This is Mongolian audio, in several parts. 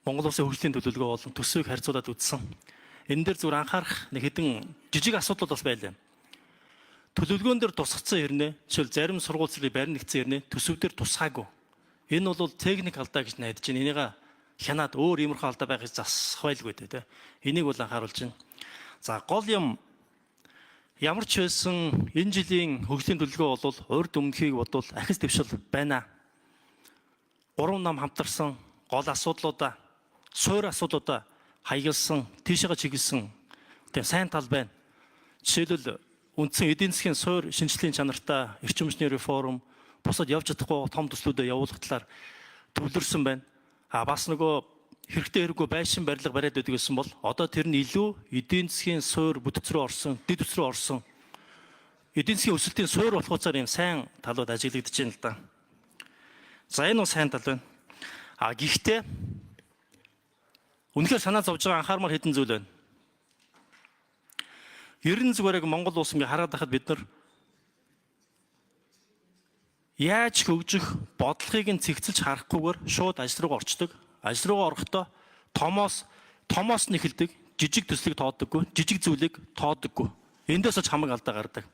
Монгол Улсын хөгжлийн төлөвлөгөө болон төсвийг харьцуулаад үзсэн. Энэ дээр зүгээр анхаарах нэг хэдэн жижиг асуудлууд бас байлаа. Төлөвлөгөөн дээр тусгацсан хэрнээ, жишээл зарим сургууль зэрэг барин нэгдсэн хэрнээ төсөв дээр тусгаагүй. Энэ бол техник алдаа гэж найдаж байна. Энийг хянаад өөр иймэрхүү алдаа байх гэж засах байлгүй дээ. Энийг бол анхааруулж байна. За гол юм ямар ч байсан энэ жилийн хөгжлийн төлөвлөгөө бол урд өмнөхийг бодвол ахис дэвшил байна. 3 нам хамтарсан гол асуудлуудаа, суур асуудлуудаа хаягдсан, тийшээгээ чиглэсэн тийм сайн тал байна. Жишээлбэл үндсэн эдийн засгийн суур шинжилгээний чанартай эрчим хүчний реформ, бусад явж чадахгүй том төслүүдэд явуулах талаар төвлөрсөн байна. Бас нөгөө хэрэгтэй хэрэггүй байшин барилга бариад байдаг гэсэн бол одоо тэр нь илүү эдийн засгийн суур бүтэц рүү орсон, дэд үс рүү орсон. Эдийн засгийн өсөлтийн суур болох учраас ийм сайн талууд ажиглагдаж байна л да. За энэ нь сайн тал байна. Гэхдээ үнэхээр санаа зовж байгаа анхаармаар хэдэн зүйл байна. Ерэн зүгээр яг Монгол улс ингээ хараад байхад бид нар яаж хөгжих бодлогыг нь цэгцэлж харахгүйгээр шууд ажил руу орчдөг. Ажил руу орохдоо томоос нь эхэлдэг, жижиг төслийг тоодоггүй, жижиг зүйлийг тоодоггүй. Эндээс ч хамаг алдаа гардаг.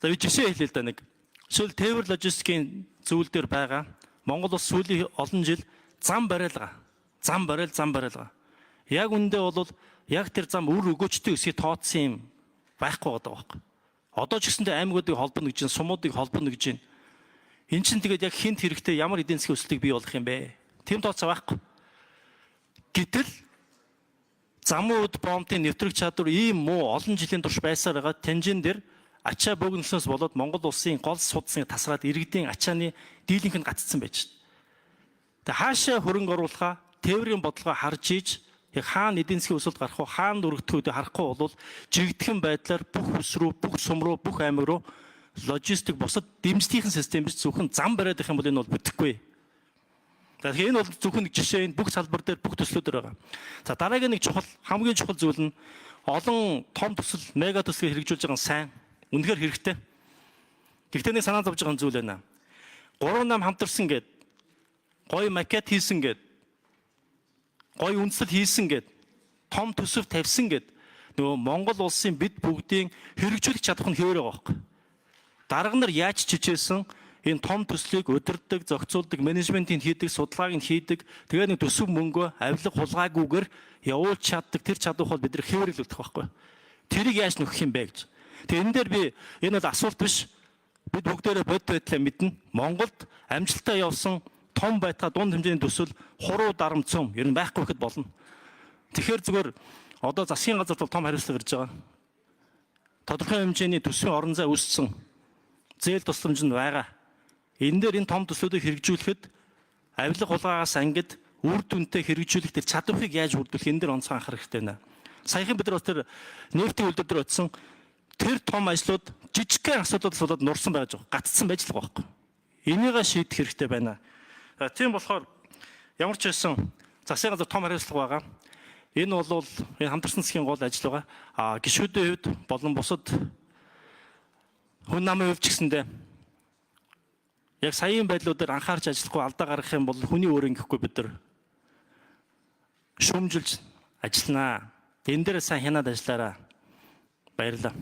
За би жишээ хэлээ л да нэг. Жишээл тээвэр логистикийн зүйл дээр байгаа Монгол улс сүүлийн олон жил зам барилга. Яг үндэ бол яг тэр зам үр өгөөчтэй өсгий тооцсон юм байхгүй байгаа байхгүй. Одоо ч гэсэндээ аймагуудыг холбоно гэж, сумуудыг холбоно гэж байна. Эн чинь тэгээд яг хинт хэрэгтэй ямар эдийн засгийн өсөлтийг бий болгох юм бэ? Тэм тооцоо байхгүй. Гэтэл замууд, бомтын нэвтрэх чадвар ийм муу олон жилийн турш байсаар байгаа тэнжин дээр ачаа бөөгнөлөөс болоод Монгол улсын гол судасны тасраад иргэдийн ачааны дийлэнх нь гаццсан байж. Тэгээ хаашаа хөрөнгө оруулахаа тээврийн бодлогоо харж ийж яг хаана эдийн засгийн өсөлт гарах вэ, хаана өргөдөхөө харахгүй бол жигдхэн байдлаар бүх ус руу, бүх сум руу, бүх аймаг руу логистик бусад дэмжлэгийн систем биш зөвхөн зам бариад их юм бол энэ бол бүтэхгүй. Тэгэхээр энэ бол зөвхөн нэг жишээ, энэ бүх салбар дээр бүх төслүүд дээр байгаа. За дараагийн нэг чухал, хамгийн чухал зүйл нь олон том төсөл, мега төслийг хэрэгжүүлж байгаа нь сайн, үнэхээр хэрэгтэй. Гэхдээ нэг санаа зовж байгаа зүйл байна. 3 нам хамтарсан гэд, гоё макет хийсэн гэд, гоё үндэслэл хийсэн гэд, том төсөв тавьсан гэд нөгөө Монгол улсын бид бүгдийн хэрэгжүүлэх чадвар нь хэвээр байгаа байхгүй. Дарга нар яаж чижээсэн энэ том төслийг удирддаг, зохицуулдаг, менежментийг хийдэг, судалгааг нь хийдэг, тэгээд нэг төсөв мөнгөө авилга хулгайгүйгээр явуулж чаддаг тэр чадвар бол бид нар хэвэрлүүлдэг байхгүй. Тэрийг яаж нөхөх юм бэ гэж. Тэгээд энэ дээр би энэ бол асуулт биш. Бид бүгдээрээ бод байдлаа мэднэ. Монголд амжилттай явсан том байтга дунд хэмжээний төсөл хуруу дарамт ер нь байхгүй гэхэд болно. Тэгэхээр зүгээр одоо засгийн газарт бол том хариуцлага ирж байгаа. Тодорхой хэмжээний төсвийн орон зай үүссэн. Зээл тусламж нь байгаа. Энэ дээр энэ том төслүүдийг хэрэгжүүлэхэд авилга хулгайгаас ангид үр дүнтэй хэрэгжүүлэх тэр чадварыг яаж бүрдүүлэх энэ дээр онцгой анхаарах хэрэгтэй байна. Саяхан бид нар тэр нефтийн үйлдвэр дээр очсон тэр том ажлууд жижигхэн асуудлуудаас болоод нурсан байж байгаа. Гаццсан байж л байгаа байхгүй. Энийг шийдэх хэрэгтэй байна. Тийм болохоор ямар ч байсан засгийн газар том хариуцлага байгаа. Энэ бол энэ хамтарсан засгийн гол ажил байгаа. Гишүүдийн хувьд болон бусад хүн намын хувьд ч гэсэндээ яг саяын байдлуудаар анхаарч ажиллахгүй алдаа гаргах юм бол хүний өөр ингэхгүй бид нар шүүмжилж ажилланаа. Энэ дээр сайн хянаад ажиллаараа. Баярлалаа.